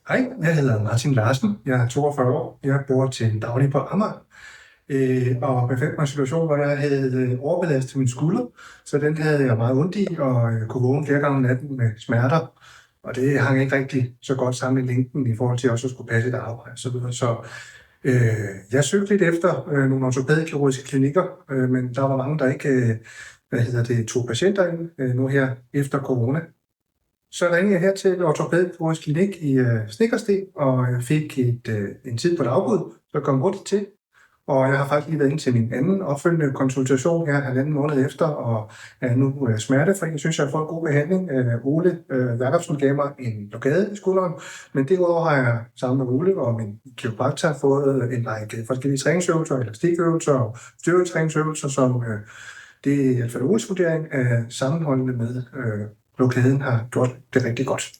Hej, jeg hedder Martin Larsen. Jeg er 42 år. Jeg bor til daglig på Amager. Og befandt mig i en situation, hvor jeg havde overbelastet min skulder, så den havde jeg meget ondt i, og jeg kunne vågne flere gange om natten med smerter. Og det hang ikke rigtig så godt sammen i længden i forhold til også at skulle passe et arbejde og så videre. Så jeg søgte lidt efter nogle ortopædkirurgiske klinikker, men der var mange, der ikke tog patienter ind nu her efter corona. Så ringede jeg her til ortopædkirurgisk klinik i Snekkersten, og jeg fik en tid på dagbud, så kom hurtigt til. Og jeg har faktisk lige været inde til min anden opfølgende konsultation her 1,5 måned efter, og er nu smertefri. Jeg synes, jeg har fået en god behandling. Ole Jacobsen gav mig en blokade i skulderen, men derudover har jeg sammen med Ole og min kiropraktor fået en række forskellige træningsøvelser, elastikøvelser og styrketræningsøvelser, som det er i hvert fald Oles vurdering af sammenholdende med blokaden har gjort det rigtig godt.